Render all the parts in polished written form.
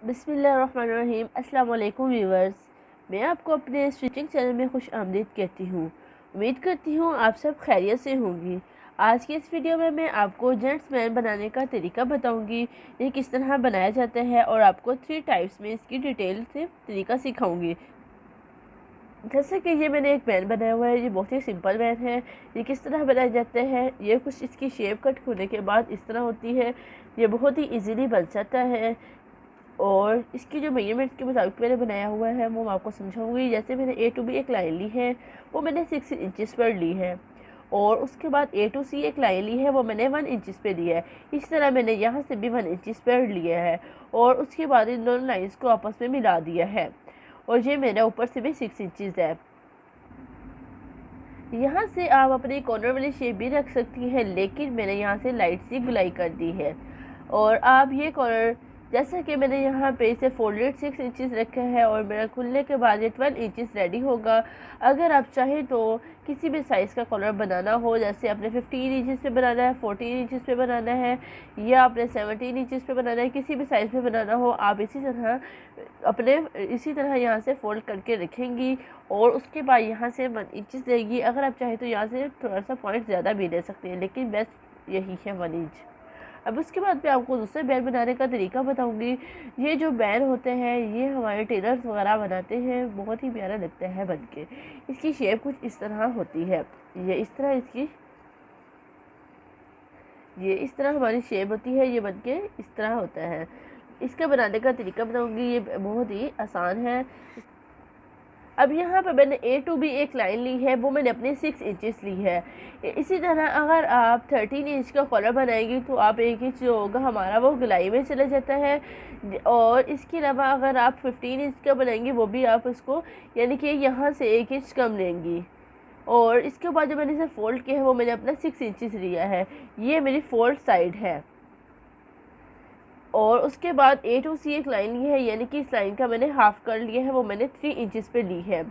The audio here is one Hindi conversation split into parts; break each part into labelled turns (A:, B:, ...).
A: बिस्मिल्लाहिर्रहमानिर्रहीम। अस्सलाम वालेकुम व्यूवर्स, मैं आपको अपने स्टिचिंग चैनल में खुश आमदीद कहती हूँ। उम्मीद करती हूँ आप सब खैरियत से होंगी। आज की इस वीडियो में मैं आपको जेंट्स बैन बनाने का तरीका बताऊंगी, ये किस तरह बनाया जाता है और आपको 3 टाइप्स में इसकी डिटेल से तरीका सिखाऊंगी। जैसे कि ये मैंने एक बैन बनाया हुआ है, ये बहुत ही सिंपल बैन है। ये किस तरह बनाया जाता है, ये कुछ इसकी शेप कट होने के बाद इस तरह होती है। ये बहुत ही ईजीली बन जाता है और इसकी जो मेजरमेंट के मुताबिक मैंने बनाया हुआ है वो मैं आपको समझाऊंगी। जैसे मैंने ए टू बी एक लाइन ली है, वो मैंने 6 इंचज़ पर ली है और उसके बाद ए टू सी एक लाइन ली है, वो मैंने 1 इंचज़ पे ली है। इस तरह मैंने यहाँ से भी 1 इंचज़ पर लिया है और उसके बाद इन दोनों लाइंस को आपस में मिला दिया है और ये मेरा ऊपर से भी 6 इंचज़ है। यहाँ से आप अपनी कॉर्नर वाली शेप भी रख सकती हैं, लेकिन मैंने यहाँ से लाइट सी गुलाई कर दी है। और आप ये कॉर्नर, जैसा कि मैंने यहाँ पे इसे फोल्डेड 6 इंचज़ रखा है और मेरा खुलने के बाद ये 12 इंचज़ रेडी होगा। अगर आप चाहें तो किसी भी साइज़ का कॉर्नर बनाना हो, जैसे आपने 15 इंचज़ पे बनाना है, 14 इंचज़ पे बनाना है या आपने 17 इंचज़ पे बनाना है, किसी भी साइज़ पे बनाना हो, आप इसी तरह यहाँ से फोल्ड करके रखेंगी और उसके बाद यहाँ से 1 इंचज़ लेगी। अगर आप चाहें तो यहाँ से थोड़ा सा पॉइंट ज़्यादा भी ले सकते हैं, लेकिन बेस्ट यही है 1 इंच। अब उसके बाद मैं आपको दूसरे बैन बनाने का तरीका बताऊंगी। ये जो बैन होते हैं ये हमारे टेलर्स वगैरह बनाते हैं, बहुत ही प्यारा लगता है बनके। इसकी शेप कुछ इस तरह होती है, ये इस तरह हमारी शेप होती है, ये बनके इस तरह होता है। इसका बनाने का तरीका बताऊंगी, ये बहुत ही आसान है। अब यहाँ पर मैंने ए टू बी एक लाइन ली है, वो मैंने अपने 6 इंचज़ ली है। इसी तरह अगर आप 13 इंच का कॉलर बनाएंगी तो आप 1 इंच जो होगा हमारा वो गुलाई में चला जाता है। और इसके अलावा अगर आप 15 इंच का बनाएंगी वो भी आप उसको यानी कि यहाँ से 1 इंच कम लेंगी। और इसके बाद जो मैंने इसे फोल्ड किया है वो मैंने अपना 6 इंचज़ लिया है, ये मेरी फोल्ड साइड है। और उसके बाद ए टू सी एक लाइन ली है, यानी कि इस लाइन का मैंने हाफ कर लिया है, वो मैंने 3 इंचज़ पे ली है।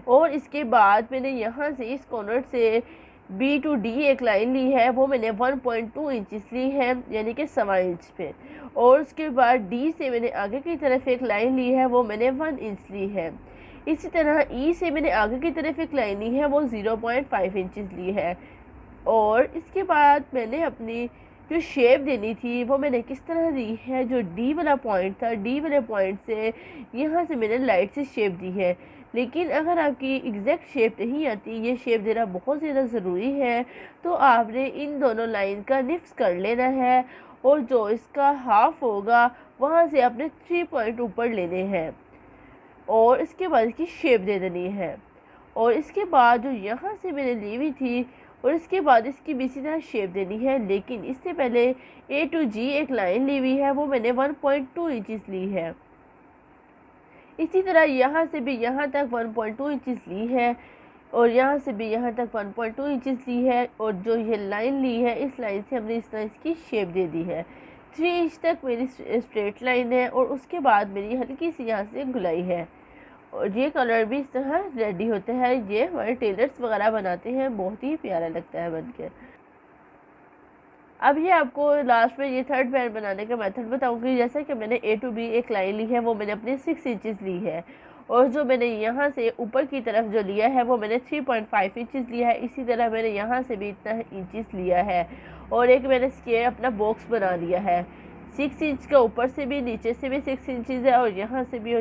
A: और इसके बाद मैंने यहाँ से इस कॉर्नर से बी टू डी एक लाइन ली है, वो मैंने 1.2 इंचज़ ली है, यानी कि 1.25 इंच पे। और उसके बाद डी से मैंने आगे की तरफ एक लाइन ली है, वो मैंने 1 इंच ली है। इसी तरह ई से मैंने आगे की तरफ एक लाइन ली है, वो 0.5 इंचज़ ली है। और इसके बाद मैंने अपनी जो शेप देनी थी वो मैंने किस तरह दी है, जो डी वाला पॉइंट था, डी वाले पॉइंट से यहाँ से मैंने लाइट से शेप दी है। लेकिन अगर आपकी एग्जैक्ट शेप नहीं आती, ये शेप देना बहुत ज़्यादा ज़रूरी है, तो आपने इन दोनों लाइन का निफ्स कर लेना है और जो इसका हाफ होगा वहाँ से आपने 3 पॉइंट ऊपर लेने हैं और इसके बाद इसकी शेप दे देनी है। और इसके बाद जो यहाँ से मैंने ली हुई थी और इसके बाद इसकी भी इसी तरह शेप देनी है, लेकिन इससे पहले ए टू जी एक लाइन ली हुई है, वो मैंने 1.2 इंचज़ ली है। इसी तरह यहाँ से भी यहाँ तक 1.2 इंचज़ ली है और यहाँ से भी यहाँ तक 1.2 इंचज़ ली है। और जो ये लाइन ली है, इस लाइन से हमने इस तरह इसकी शेप दे दी है। 3 इंच तक मेरी स्ट्रेट लाइन है और उसके बाद मेरी हल्की सी यहाँ से गुलाई है। और ये कलर भी इस तरह रेडी होता है, ये हमारे टेलर्स वगैरह बनाते हैं, बहुत ही प्यारा लगता है बनके। अब ये आपको लास्ट में ये थर्ड बैन बनाने का मेथड बताऊंगी। जैसे कि मैंने ए टू बी एक लाइन ली है, वो मैंने अपने 6 इंचज़ ली है और जो मैंने यहाँ से ऊपर की तरफ जो लिया है वो मैंने 3.5 इंचज़ लिया है। इसी तरह मैंने यहाँ से भी इतना इंचज़ लिया है और एक मैंने स्क्वायर अपना बॉक्स बना लिया है। 6 इंच का ऊपर से भी नीचे से भी 6 इंचज़ है और यहाँ से भी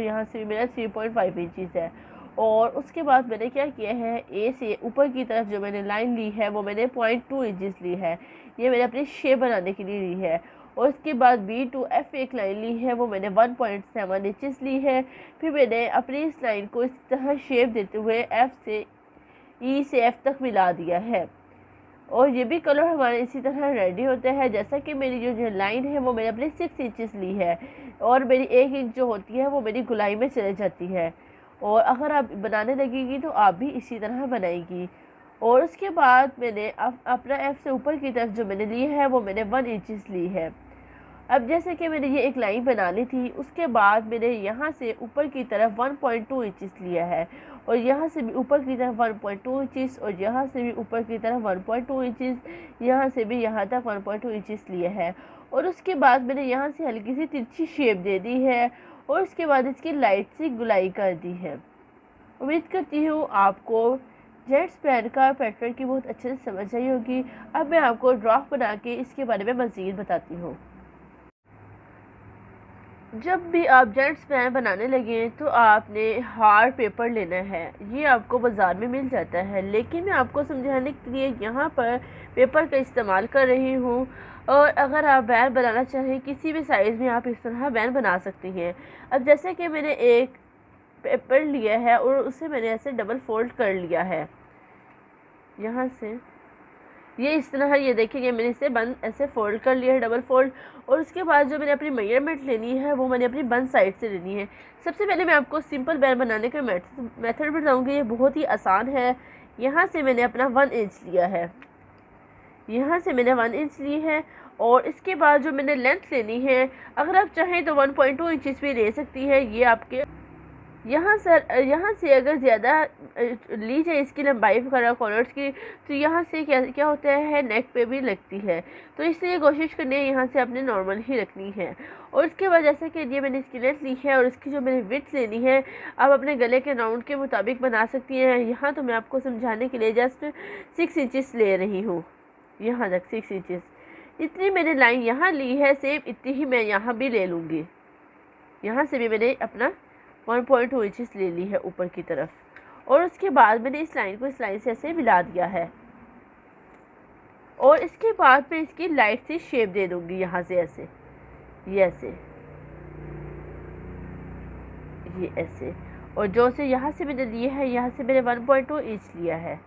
A: मेरा 3.5 इंचज़ है। और उसके बाद मैंने क्या किया है, ए से ऊपर की तरफ जो मैंने लाइन ली है वो मैंने 0.2 इंचज़ ली है, ये मैंने अपनी शेप बनाने के लिए ली है। और उसके बाद बी टू एफ एक लाइन ली है, वो मैंने 1.7 इंचज़ ली है। फिर मैंने अपनी इस लाइन को इस तरह शेप देते हुए एफ से ई से एफ तक मिला दिया है और ये भी कलर हमारे इसी तरह रेडी होता है। जैसा कि मेरी जो लाइन है वो मैंने अपने 6 इंचज़ ली है और मेरी 1 इंच जो होती है वो मेरी गुलाई में चले जाती है। और अगर आप बनाने लगेगी तो आप भी इसी तरह बनाएगी। और उसके बाद मैंने अपना एफ से ऊपर की तरफ जो मैंने ली है वो मैंने 1 इंचज़ ली है। अब जैसे कि मैंने ये एक लाइन बना ली थी, उसके बाद मैंने यहाँ से ऊपर की तरफ 1.2 इंचज़ लिया है और यहाँ से भी ऊपर की तरफ 1.2 इंचज़ और यहाँ से भी ऊपर की तरफ 1.2 इंचज़, यहाँ से भी यहाँ तक 1.2 इंचज़ लिया है। और उसके बाद मैंने यहाँ से हल्की सी तिरछी शेप दे दी है और उसके बाद इसकी लाइट सी गुलाई कर दी है। उम्मीद करती हूँ आपको जेट्स पैन का पैटर्न की बहुत अच्छे से समझ आई होगी। अब मैं आपको ड्राफ्ट बना के इसके बारे में मज़ीद बताती हूँ। जब भी आप जेट्स पैन बनाने लगे तो आपने हार्ड पेपर लेना है। ये आपको बाज़ार में मिल जाता है, लेकिन मैं आपको समझाने के लिए यहाँ पर पेपर का इस्तेमाल कर रही हूँ। और अगर आप बैन बनाना चाहें किसी भी साइज़ में, आप इस तरह बैन बना सकती हैं। अब जैसे कि मैंने एक पेपर लिया है और उसे मैंने ऐसे डबल फोल्ड कर लिया है यहाँ से, ये इस तरह, ये देखेंगे मैंने इसे बंद ऐसे फोल्ड कर लिया है, डबल फोल्ड। और उसके बाद जो मैंने अपनी मेजरमेंट लेनी है वो मैंने अपनी बंद साइड से लेनी है। सबसे पहले मैं आपको सिंपल बैन बनाने का मेथड बताऊंगी। ये बहुत ही आसान है। यहाँ से मैंने अपना 1 इंच लिया है, यहाँ से मैंने 1 इंच ली है। और इसके बाद जो मैंने लेंथ लेनी है, अगर आप चाहें तो 1.2 इंचज़ भी ले सकती है। ये आपके यहाँ से अगर ज़्यादा ली जाए इसकी लंबाई वगैरह कॉलर्स की, तो यहाँ से क्या होता है, नेक पे भी लगती है। तो इसलिए कोशिश करनी है यहाँ से आपने नॉर्मल ही रखनी है। और उसके बाद जैसे कि ये मैंने इसकी लेंथ ली है और इसकी जो मैंने विड्थ लेनी है, आप अपने गले के राउंड के मुताबिक बना सकती हैं। यहाँ तो मैं आपको समझाने के लिए जस्ट 6 इंचज़ ले रही हूँ, यहाँ तक 6 इंचज़। इतनी मैंने लाइन यहाँ ली है, सेम इतनी ही मैं यहाँ भी ले लूँगी। यहाँ से भी मैंने अपना 1.2 इंचज़ ले ली है ऊपर की तरफ। और उसके बाद मैंने इस लाइन को इस लाइन से ऐसे मिला दिया है। और इसके बाद मैं इसकी लाइट सी शेप दे दूँगी यहाँ से ऐसे, ये ऐसे, ये ऐसे। और जो से यहाँ से मैंने लिए है, यहाँ से मैंने 1.2 इंच लिया है।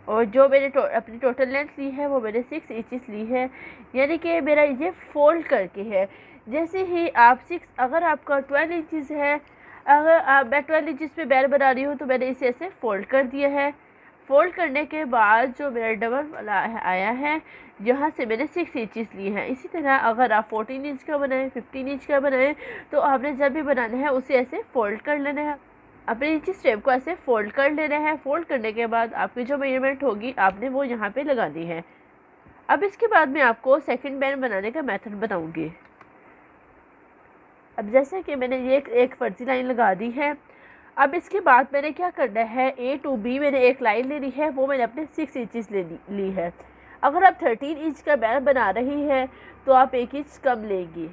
A: और जो मैंने अपनी टोटल लेंथ ली है वो मैंने 6 इंचज़ ली है, यानी कि मेरा ये फोल्ड करके है। जैसे ही आप अगर आपका 12 इंचज़ है, अगर मैं 12 इंचज़ पे बैन बना रही हूँ तो मैंने इसे ऐसे फोल्ड कर दिया है। फोल्ड करने के बाद जो मेरा डबल वाला आया है, यहाँ से मैंने 6 इंचज़ ली है। इसी तरह अगर आप 14 इंच का बनाएं, 15 इंच का बनाएं, तो आपने जब भी बनाना है उसे ऐसे फोल्ड कर लेना है, अपने नीचे स्टेप को ऐसे फोल्ड कर लेना है। फोल्ड करने के बाद आपकी जो मेजरमेंट होगी आपने वो यहाँ पे लगानी है। अब इसके बाद मैं आपको सेकंड बैन बनाने का मेथड बताऊंगी। अब जैसे कि मैंने ये एक फर्जी लाइन लगा दी है, अब इसके बाद मैंने क्या करना है, A to B मैंने एक लाइन लेनी है, वो मैंने अपने 6 इंचज़ ली है। अगर आप 13 इंच का बैन बना रही है तो आप 1 इंच कम लेंगी।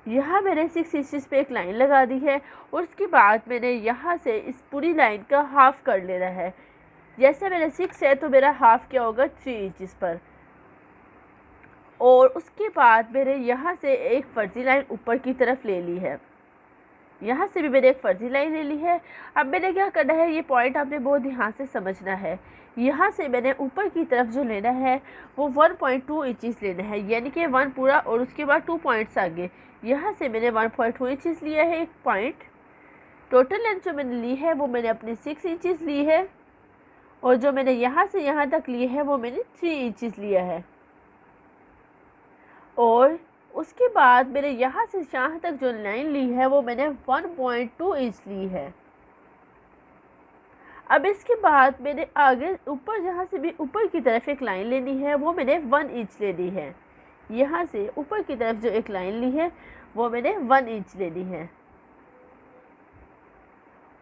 A: यहाँ मैंने 6 इंचज़ पे एक लाइन लगा दी है। और उसके बाद मैंने यहाँ से इस पूरी लाइन का हाफ़ कर लेना है। जैसे मेरा 6 है तो मेरा हाफ़ क्या होगा, 3 इंचज़ पर। और उसके बाद मैंने यहाँ से एक फर्जी लाइन ऊपर की तरफ ले ली है, यहाँ से भी मैंने एक फर्जी लाइन ले ली है। अब मैंने क्या करना है, ये पॉइंट आपने बहुत ध्यान से समझना है। यहाँ से मैंने ऊपर की तरफ जो लेना है वो 1.2 इंचज़ लेना है, यानी कि 1 पूरा और उसके बाद 2 पॉइंट्स आगे। यहाँ से मैंने 1.2 इंचज़ लिया है एक पॉइंट। टोटल लेंथ जो मैंने ली है वो मैंने अपनी 6 इंचज़ ली है। और जो मैंने यहाँ से यहाँ तक ली है वो मैंने 3 इंचज़ लिया है। और उसके बाद मैंने यहाँ से यहाँ तक जो लाइन ली है वो मैंने 1.2 इंच ली है। अब इसके बाद मैंने आगे ऊपर जहाँ से भी ऊपर की तरफ एक लाइन लेनी है वो मैंने 1 इंच लेनी है। यहाँ से ऊपर की तरफ जो एक लाइन ली है वो मैंने 1 इंच लेनी है।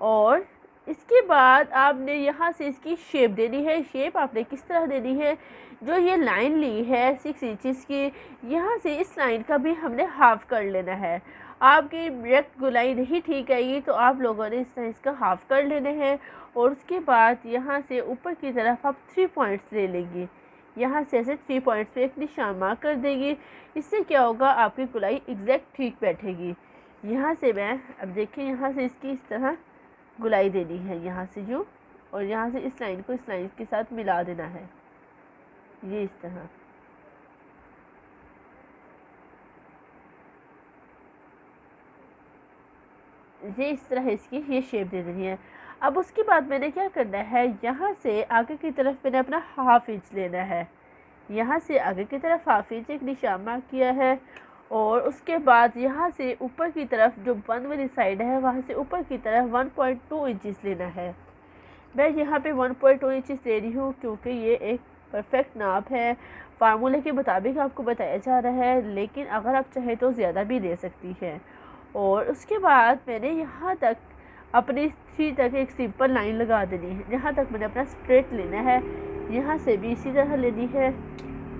A: और इसके बाद आपने यहाँ से इसकी शेप देनी है। शेप आपने किस तरह देनी है, जो ये लाइन ली है 6 इंचज़ की, यहाँ से इस लाइन का भी हमने हाफ़ कर लेना है। आपकी डायरेक्ट गुलाई नहीं ठीक आएगी तो आप लोगों ने इस तरह इसका हाफ़ कर लेने हैं। और उसके बाद यहाँ से ऊपर की तरफ आप 3 पॉइंट्स ले लेंगी। यहाँ से ऐसे 3 पॉइंट्स पे एक निशान मार्क कर देंगी। इससे क्या होगा, आपकी गुलाई एग्जैक्ट ठीक बैठेगी। यहाँ से मैं अब देखें, यहाँ से इसकी इस तरह गुलाई देनी है, यहाँ से यूँ, और यहाँ से इस लाइन को इस लाइन के साथ मिला देना है, ये इस तरह। ये इस तरह इसकी ये शेप दे देनी है। अब उसके बाद मैंने क्या करना है, यहाँ से आगे की तरफ मैंने अपना हाफ़ इंच लेना है। यहाँ से आगे की तरफ हाफ़ इंच एक निशान मार्क किया है। और उसके बाद यहाँ से ऊपर की तरफ जो बंद वाली साइड है वहाँ से ऊपर की तरफ 1.2 इंचज़ लेना है। मैं यहाँ पे 1.2 इंचज़ ले रही हूँ क्योंकि ये एक परफेक्ट नाप है, फार्मूले के मुताबिक आपको बताया जा रहा है, लेकिन अगर आप चाहें तो ज़्यादा भी ले सकती हैं। और उसके बाद मैंने यहाँ तक अपनी 3 तक एक सिंपल लाइन लगा देनी है। जहाँ तक मैंने अपना स्ट्रेट लेना है यहाँ से भी इसी तरह लेनी है,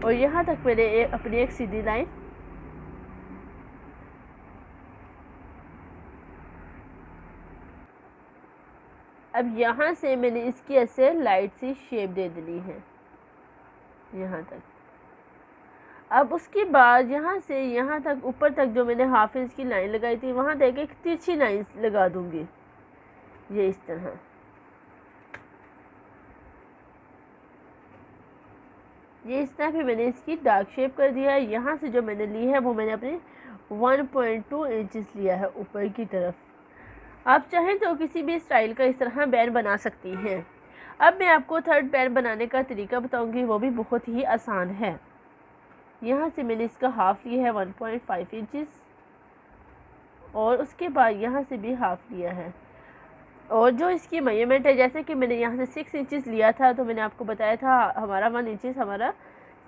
A: और यहाँ तक मैंने अपनी एक सीधी लाइन अब यहाँ से मैंने इसकी ऐसे लाइट सी शेप दे देनी है यहाँ तक। अब उसके बाद यहाँ से यहाँ तक ऊपर तक जो मैंने हाफ इंच की लाइन लगाई थी वहाँ तक एक तिरछी लाइन लगा दूंगी, ये इस तरह। ये इस तरह फिर मैंने इसकी डार्क शेप कर दिया है। यहाँ से जो मैंने ली है वो मैंने अपने 1.2 इंचेस लिया है ऊपर की तरफ। आप चाहें तो किसी भी स्टाइल का इस तरह बैन बना सकती हैं। अब मैं आपको थर्ड बैन बनाने का तरीका बताऊंगी, वो भी बहुत ही आसान है। यहाँ से मैंने इसका हाफ लिया है 1.5 इंचेस, और उसके बाद यहाँ से भी हाफ लिया है। और जो इसकी मेजरमेंट है, जैसे कि मैंने यहाँ से 6 इंचेस लिया था, तो मैंने आपको बताया था हमारा 1 इंचेस हमारा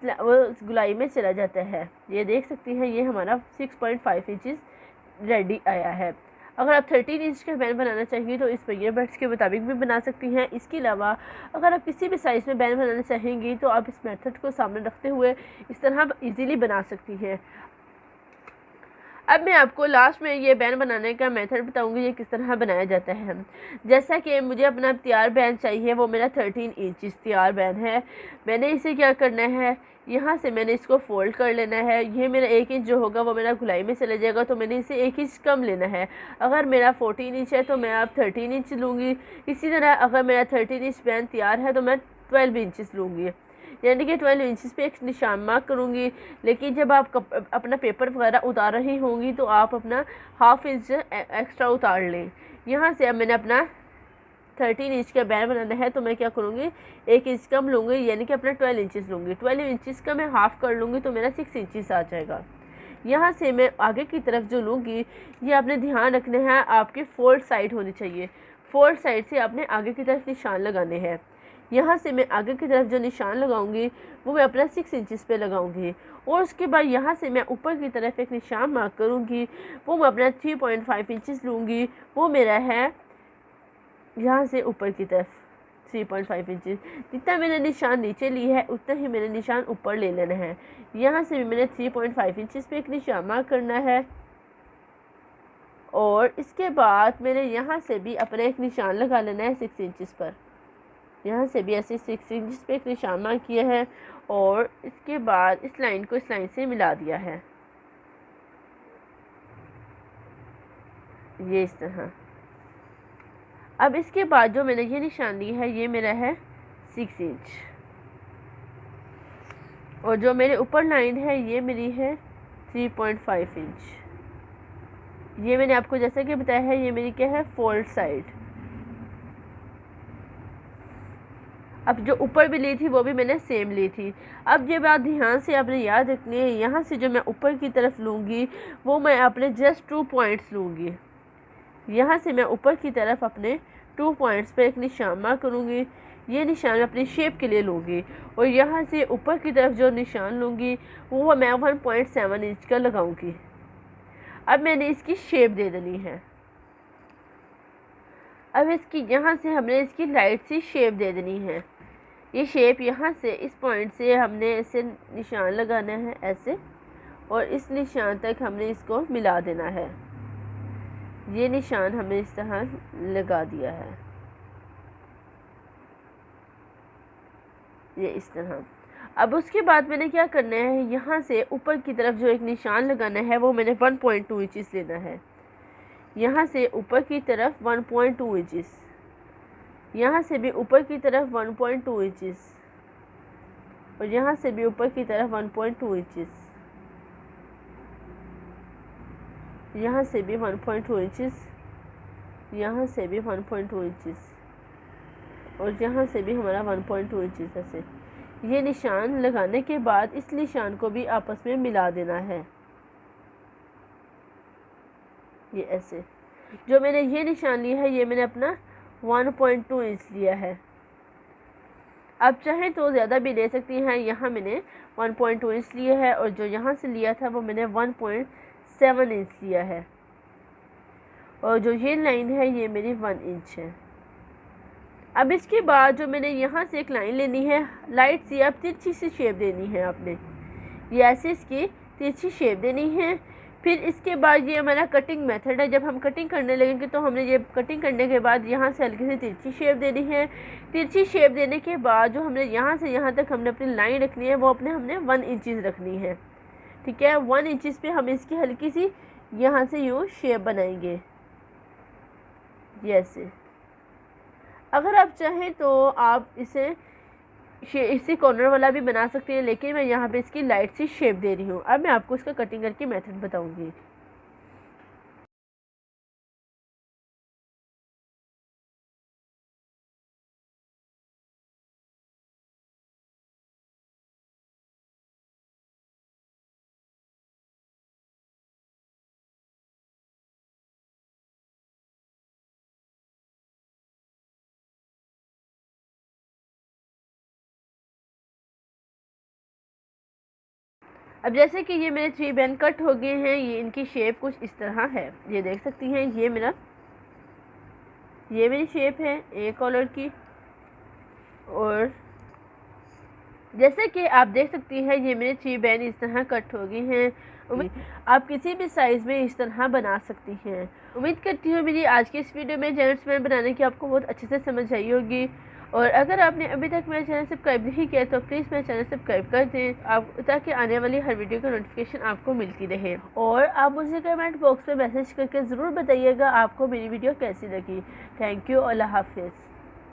A: वो गुलाई में चला जाता है। ये देख सकती हैं, ये हमारा 6.5 इंचेस रेडी आया है। अगर आप 13 इंच का बैन बनाना चाहिए तो इस मेजरमेंट्स के मुताबिक भी बना सकती हैं। इसके अलावा अगर आप किसी भी साइज़ में बैन बनाना चाहेंगी तो आप इस मेथड को सामने रखते हुए इस तरह इजीली बना सकती हैं। अब मैं आपको लास्ट में ये बैन बनाने का मेथड बताऊंगी, ये किस तरह बनाया जाता है। जैसा कि मुझे अपना तैयार बैन चाहिए, वो मेरा 13 इंच तैयार बैन है। मैंने इसे क्या करना है, यहाँ से मैंने इसको फोल्ड कर लेना है। ये मेरा 1 इंच जो होगा वो मेरा गुलाई में चला जाएगा, तो मैंने इसे 1 इंच कम लेना है। अगर मेरा 14 इंच है तो मैं अब 13 इंच लूँगी। इसी तरह अगर मेरा 13 इंच बैन तैयार है तो मैं 12 इंचज़ लूँगी, यानी कि 12 इंचेस पे एक निशान मार्क करूँगी। लेकिन जब आप अपना पेपर वगैरह उतार रही होंगी तो आप अपना हाफ इंच एक्स्ट्रा उतार लें। यहाँ से अब मैंने अपना 13 इंच का बैन बनाना है, तो मैं क्या करूँगी, 1 इंच कम लूँगी, यानी कि अपना 12 इंचेस लूँगी। 12 इंचेस का मैं हाफ़ कर लूँगी तो मेरा 6 इंचेस आ जाएगा। यहाँ से मैं आगे की तरफ जो लूँगी, ये आपने ध्यान रखना है, आपकी फोल्ड साइड होनी चाहिए। फोल्ड साइड से आपने आगे की तरफ निशान लगाने हैं। यहाँ से मैं आगे की तरफ जो निशान लगाऊंगी वो मैं अपना 6 इंचेस पे लगाऊंगी, और उसके बाद यहाँ से मैं ऊपर की तरफ एक निशान मार्क करूँगी, वो मैं अपना 3.5 इंचेस लूँगी। वो मेरा है यहाँ से ऊपर की तरफ 3.5 इंचेस। जितना मैंने निशान नीचे ली है उतना ही मैंने निशान ऊपर ले लेना है। यहाँ से भी मैंने 3.5 इंचेस पे एक निशान मार्क करना है, और इसके बाद मैंने यहाँ से भी अपना एक निशान लगा लेना है 6 इंचेस पर। यहाँ से भी ऐसे 6 इंच पे एक निशान मार्क किया है, और इसके बाद इस लाइन को इस लाइन से मिला दिया है, ये इस तरह। अब इसके बाद जो मैंने ये निशान ली है ये मेरा है 6 इंच, और जो मेरे ऊपर लाइन है ये मेरी है 3.5 इंच। ये मैंने आपको जैसे कि बताया है, ये मेरी क्या है, फोल्ड साइड। अब जो ऊपर भी ली थी वो भी मैंने सेम ली थी। अब ये बात ध्यान से आपने याद रखनी है, यहाँ से जो मैं ऊपर की तरफ लूँगी वो मैं अपने जस्ट 2 पॉइंट्स लूँगी। यहाँ से मैं ऊपर की तरफ अपने 2 पॉइंट्स पर एक निशान मार्क करूँगी। ये निशान अपनी शेप के लिए लूँगी, और यहाँ से ऊपर की तरफ जो निशान लूँगी वो मैं 1.7 इंच का लगाऊँगी। अब मैंने इसकी शेप दे देनी है। अब इसकी यहाँ से हमने इसकी लाइट सी शेप दे देनी है। ये शेप यहाँ से इस पॉइंट से हमने ऐसे निशान लगाना है ऐसे, और इस निशान तक हमने इसको मिला देना है। ये निशान हमने इस तरह लगा दिया है, ये इस तरह। अब उसके बाद मैंने क्या करना है, यहाँ से ऊपर की तरफ जो एक निशान लगाना है वो मैंने 1.2 इंचेस लेना है। यहाँ से ऊपर की तरफ 1.2 इंचेस, यहाँ से भी ऊपर की तरफ 1.2 इंचेस, और यहाँ से भी ऊपर की तरफ 1.2 इंचेस, यहाँ से भी 1.2 इंचेस, यहाँ से भी 1.2 इंचेस, और यहाँ से भी हमारा 1.2 इंचेस। ऐसे ये निशान लगाने के बाद इस निशान को भी आपस में मिला देना है, ये ऐसे। जो मैंने ये निशान लिया है ये मैंने अपना 1.2 इंच लिया है। आप चाहें तो ज़्यादा भी ले सकती हैं। यहाँ मैंने 1.2 इंच लिया है, और जो यहाँ से लिया था वो मैंने 1.7 इंच लिया है। और जो ये लाइन है ये मेरी 1 इंच है। अब इसके बाद जो मैंने यहाँ से एक लाइन लेनी है लाइट सी, अब तिरछी सी शेप देनी है आपने, ये ऐसे इसकी तिरछी शेप देनी है। फिर इसके बाद ये हमारा कटिंग मेथड है, जब हम कटिंग करने लगेंगे तो हमने ये कटिंग करने के बाद यहाँ से हल्की सी तिरछी शेप देनी है। तिरछी शेप देने के बाद जो हमने यहाँ से यहाँ तक हमने अपनी लाइन रखनी है वो हमने 1 इंचज़ रखनी है, ठीक है। 1 इंचज़ पे हम इसकी हल्की सी यहाँ से यूँ शेप बनाएंगे जैसे। अगर आप चाहें तो आप इसी कॉर्नर वाला भी बना सकते हैं, लेकिन मैं यहाँ पे इसकी लाइट सी शेप दे रही हूँ। अब मैं आपको इसका कटिंग करके मेथड बताऊँगी। अब जैसे कि ये मेरे 3 बैंड कट हो गए हैं, ये इनकी शेप कुछ इस तरह है, ये देख सकती हैं। ये मेरी शेप है ए कॉलर की। और जैसे कि आप देख सकती हैं ये मेरे 3 बैंड इस तरह कट हो गए हैं। आप किसी भी साइज़ में इस तरह बना सकती हैं। उम्मीद करती हूँ मेरी आज की इस वीडियो में जनरल स्क्वायर बनाने की आपको बहुत अच्छे से समझ आई होगी। और अगर आपने अभी तक मेरा चैनल सब्सक्राइब नहीं किया तो प्लीज़ मेरा चैनल सब्सक्राइब कर दें, आप ताकि आने वाली हर वीडियो का नोटिफिकेशन आपको मिलती रहे। और आप मुझे कमेंट बॉक्स में मैसेज करके ज़रूर बताइएगा आपको मेरी वीडियो कैसी लगी। थैंक यू, अल्लाह हाफिज़।